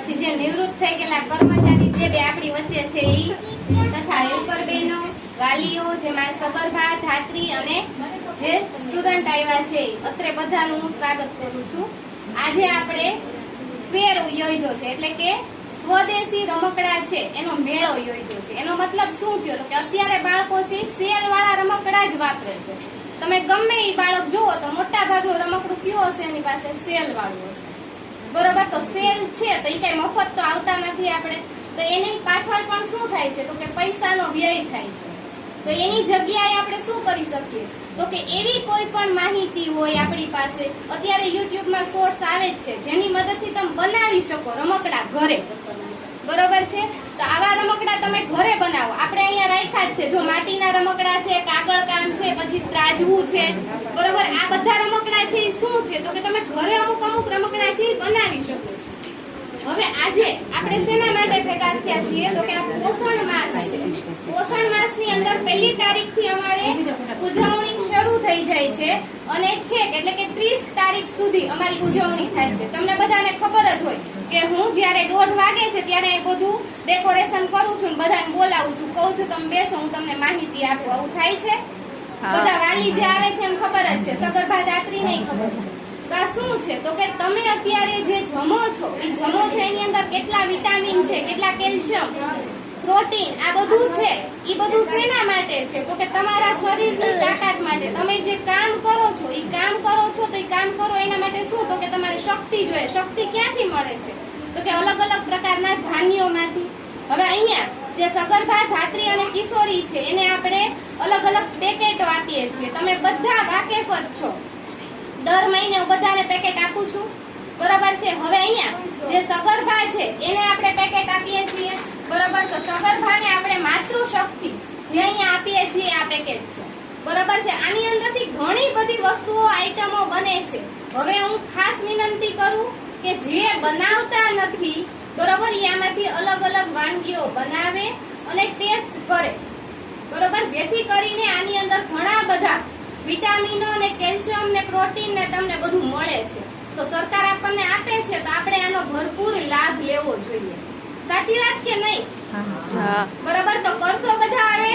પછી જે નિવૃત્ત થઈ ગયેલા કર્મચારી જે બે આપણી વચ્ચે છે ઈ તથા હેલ્પર બહેનો, વાલીઓ, જે મારા સગર્ભા, ધાત્રી અને જે સ્ટુડન્ટ આવ્યા છે અત્રે બધાનું હું સ્વાગત કરું છું. આજે આપણે ફેર યોજ્યો છે એટલે કે સ્વદેશી રમકડા છે એનો મેળો યોજ્યો છે. એનો મતલબ શું થયો તો કે અત્યારે બાળકો છે સેલ વાળા રમકડા જ વાપરે છે. તમે ગમે એ બાળક જુઓ તો મોટા ભાગનું રમકડું કયું હશે એની પાસે સેલ વાળું હશે. બરોબર, તો સેલ છે તો એ કઈ મફત તો આવતા નથી આપણે, તો એની પાછળ પણ શું થાય છે તો કે પૈસાનો વ્યય થાય છે. તો એની જગ્યાએ આપણે શું કરી શકીએ તો કે એવી કોઈ પણ માહિતી હોય આપણી પાસે, અત્યારે યુટ્યુબમાં શોર્ટ્સ આવે જ છે જેની મદદથી તમે બનાવી શકો રમકડા ઘરે. બરોબર છે, તો આવા રમકડા તમે ઘરે બનાવો. આપણે અહીંયા રાખ્યા જ છે, જો માટીના રમકડા છે, કાગળ કામ છે, પછી ત્રાજવું છે. બરોબર, આ બધા રમકડા છે એ શું છે તો કે તમે ઘરે અમુક રમકડા છે બનાવી શકો છો. હવે આજે આપણે શેના માટે ભેગા થયા છીએ તો કે આ પોષણ માસ છે. પોષણ માસની અંદર 1 તારીખથી અમારે ઉજવણી શરૂ થઈ જાય છે અને છેક એટલે કે 30 તારીખ સુધી અમારી ઉજવણી થાય છે. તમને બધાને ખબર જ હોય કે હું જ્યારે 1:30 વાગે છે ત્યારે એ બધું ડેકોરેશન કરું છું, બધાને બોલાવું છું, કહું છું તમે બેસો, હું તમને માહિતી આપું. આવું થાય છે. બધા વાલી જે આવે છે એમ ખબર જ છે, સગર્ભા ધાત્રી નહીં ખબર છે. તો આ શું છે તો કે તમે અત્યારે જે જમો છો એ જમો છો એની અંદર કેટલા વિટામિન છે, કેટલા કેલ્શિયમ, પ્રોટીન, આ બધું છે એ બધું શેના માટે છે તો કે તમારા શરીરની તાકાત માટે. તમે જે કામ કરો છો એ કામ કરો છો તો એ કામ કરો એના માટે શું તો કે તમારે શક્તિ જોઈએ. શક્તિ ક્યાંથી મળે છે તો કે અલગ અલગ પ્રકારના ધાન્યોમાંથી. હવે અહીંયા જે સગર્ભા, ધાત્રી અને કિશોરી છે એને આપણે અલગ અલગ પેકેટો આપીએ છીએ. તમે બધા વાકેફ જ છો. દર મહિને હું બધાને પેકેટ આપું છું. બરોબર છે. હવે અહીંયા જે સગર્ભા છે એને આપણે પેકેટ આપીએ છીએ. બરોબર, તો સગર્ભાને આપણે માતૃશક્તિ જે અહીંયા આપીએ છીએ આ પેકેટ છે. બરોબર છે. આની અંદરથી ઘણી બધી વસ્તુઓ, આઈટમો બને છે. હવે હું ખાસ વિનંતી કરું કે જે બનાવતા નથી બરોબર એ આમાંથી અલગ અલગ વાનગીઓ બનાવે અને ટેસ્ટ કરે. બરોબર, જેથી કરીને આની અંદર ઘણા બધા વિટામિનો ને કેલ્શિયમ ને પ્રોટીન ને તમને બધું મળે છે. તો સરકાર આપણને આપે છે તો આપણે આનો ભરપૂર લાભ લેવો જોઈએ. સાચી વાત કે નહીં? બરાબર, તો કરશો બધા હવે?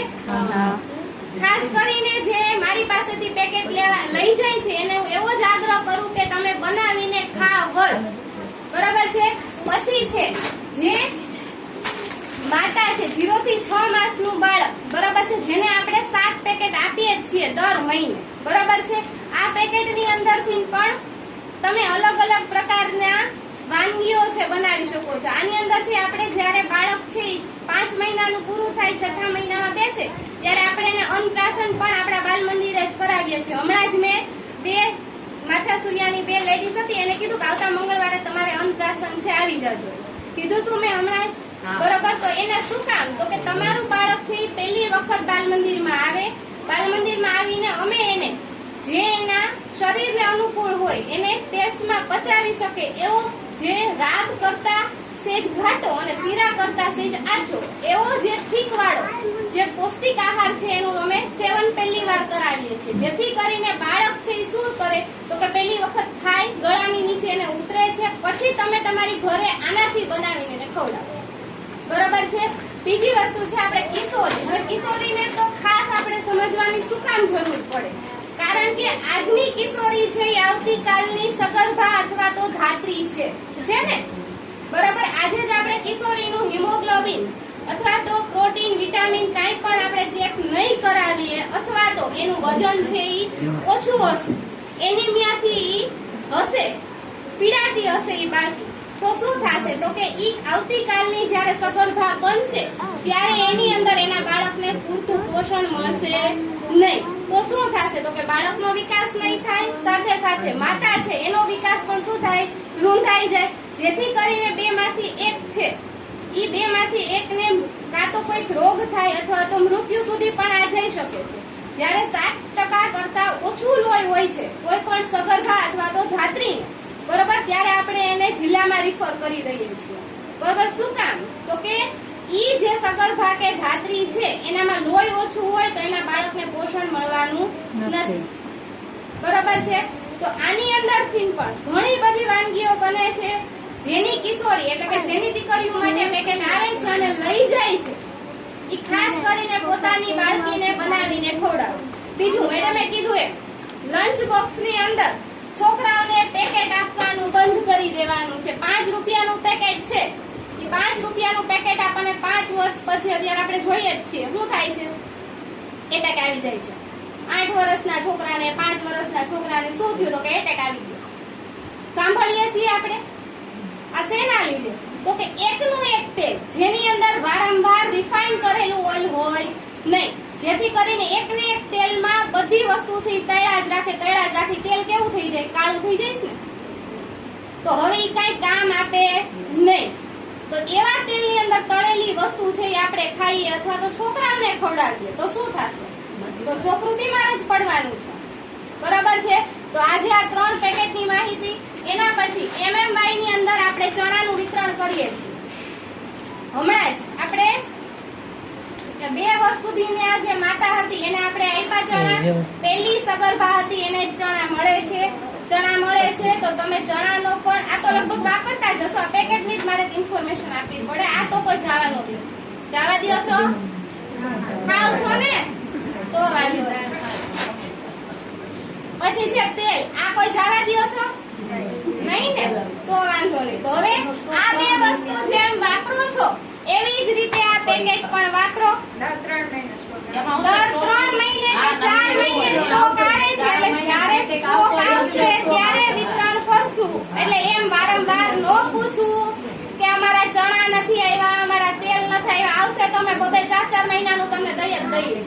ખાસ કરીને જે મારી પાસેથી પેકેટ લઈ જાય છે એને હું એવો જ આગ્રહ કરું કે તમે બનાવીને ખાવ જ. બરાબર છે. પછી છે જે માતા છે 0 થી 6 માસનું બાળક, બરાબર છે, જેને આપણે 7 પેકેટ આપીએ છીએ દર મહિને. બરાબર છે. આ પેકેટની અંદરથી પણ તમે અલગ અલગ પ્રકારના વાનગીઓ છે બનાવી શકો છો. આની અંદરથી આપણે જ્યારે બાળક છે 5 મહિનાનું પૂરું થાય, 6થા મહિનામાં બેસે ત્યારે આપણે એને અન્નપ્રાશન પણ આપણા બાલ મંદિરે જ કરાવીએ છીએ. હમણાં જ મેં 2 માથા સૂર્યાની 2 લેડીઝ હતી, એને કીધું કે આવતા મંગળવારે તમારે અન્નપ્રાશન છે આવી જજો. કીધું તું મેં હમણાં જ. બરોબર, તો એને શું કામ તો કે તમારું બાળક છે એ પહેલી વખત બાલ મંદિરમાં આવે. બાલ મંદિરમાં આવીને અમે એને જે એના શરીરને અનુકૂળ હોય એને ટેસ્ટમાં પચાવી શકે એવો, જે રાગ કરતા સેજ ઘાટો અને શીરા કરતા સેજ આછો એવો જે થીક વાળો જે પૌષ્ટિક આહાર છે એનું અમે સેવન પહેલી વાર કરાવીએ છીએ. જેથી કરીને બાળક છે એ શું કરે તો કે પહેલી વખત ખાય, ગળાની નીચે એને ઉતરે છે, પછી તમે તમારી ઘરે આનાથી બનાવીને એને ખવડાવો. બરોબર છે. બીજી વસ્તુ છે આપણે કિશોરી. હવે કિશોરીને તો ખાસ આપણે સમજવાની શું કામ જરૂર પડે, કારણ કે આજની કિશોરી છે એ આવતીકાલની સગર્ભા અથવા તો ધાત્રી છે ને. બરાબર, આજે જ આપણે કિશોરીનું હિમોગ્લોબિન અથવા તો પ્રોટીન, વિટામિન કાંઈ પણ આપણે ચેક નહીં કરાવીએ અથવા તો એનું વજન છે એ ઓછું હશે, એનિમિયાથી હશે, પીડાતી હશે એ બાળકી, તો શું થશે તો કે ઈ આવતીકાલની જ્યારે સગર્ભા બનશે ત્યારે એની અંદર એના બાળકને પૂરતું પોષણ મળશે નહીં. તો શું થશે તો કે બાળકનો વિકાસ નહીં થાય, સાથે સાથે માતા છે એનો વિકાસ પણ શું થાય, રૂંધાઈ જાય. જેથી કરીને 2 માંથી 1 છે ઈ 2 માંથી 1 ને કાં તો કોઈક રોગ થાય અથવા તો મૃત્યુ સુધી પણ આ જઈ શકે છે. જ્યારે 7% કરતા ઓછું લોહી હોય છે કોઈ પણ સગર્ભા અથવા તો ધાત્રીને, બરોબર, ત્યારે આપણે એને જિલ્લામાં રિફર કરી દઈએ છીએ. બરોબર, શું કામ તો કે ઈ જે સગર્ભા કે ધાત્રી છે એનામાં લોહી ઓછું હોય તો એના બાળકને પોષણ મળવાનું નથી. બરોબર છે. તો આની અંદરથી પણ ઘણી બધી વાનગીઓ બને છે. જેની કિશોરી એટલે કે જેની દીકરીઓ માટે પેકેટ આવે છે અને લઈ જાય છે ઈ ખાસ કરીને પોતાની બાળકીને બનાવીને ખવડાવો. બીજું મેડમે કીધું એમ લંચ બોક્સની અંદર છોકરાઓને પેકેટ આપવાનું બંધ કરી દેવાનું છે. 5 રૂપિયાનું પેકેટ છે ઈ 5 રૂપિયાનું પેકેટ આપણને 5 વર્ષ પછી અત્યારે આપણે જોઈએ જ છીએ શું થાય છે, એટેક આવી જાય છે. 8 વર્ષના છોકરાને 5 વર્ષના છોકરાને શું થયું તો કે એટેક આવી ગયો. સાંભળીએ છીએ આપણે આ શેના લીધે તો કે એકનું એક તેલ જેની અંદર વારંવાર રિફાઇન કરેલું ઓઇલ હોય નહીં, જેથી કરીને એકને એક તેલમાં બધી વસ્તુ છે તળ્યા જ રાખે તેલ કેવું થઈ જાય, કાળું થઈ જાય છે. તો હવે ઈ કઈ કામ આપે નહીં. તો એવા તેલની અંદર તળેલી વસ્તુ છે એ આપણે ખાઈએ અથવા તો છોકરાઓને ખવડાવીએ તો શું થશે, તો છોકરું બીમાર જ પડવાનું છે. બરાબર છે. તો આજે આ 3 પેકેટની માહિતી. એના પછી MMY ની અંદર આપણે ચણાનું વિતરણ કરીએ છીએ. હમણાં જ આપણે 2 વર્ષ સુધીની આ જે માતા હતી એને આપણે આપ્યા ચણા. પહેલી સગર્ભા હતી એને ચણા મળે છે. તો તમે ચણાનો પણ આ તો લગભગ વાપરતા જ હશો. આ પેકેટની જ મારે ઇન્ફોર્મેશન આપવી પડે. આ તો કોઈ જવા નો દે. જવા દો છો, ખાવ છો ને તો વાંધો નહીં. પછી છે તેલ, આ કોઈ જવા દો છો નહીં ને તો વાંધો નહીં. તો હવે આ 2 વસ્તુ જેમ વાપરો છો એવી જ રીતે આ પેકેટ પણ વાપરો. દર 3 મહિને કે 4 મહિને સ્ટોક આવે છે એટલે જ્યારે સ્ટોક આવશે ત્યારે વિતરણ કરશું. એટલે એમ વારંવાર નો પૂછવું કે અમારા ચણા નથી આવ્યા, અમારા તેલ નથી આવ્યા. આવશે તો અમે 2-4 મહિનાનું તમને દઈ જ દઈએ.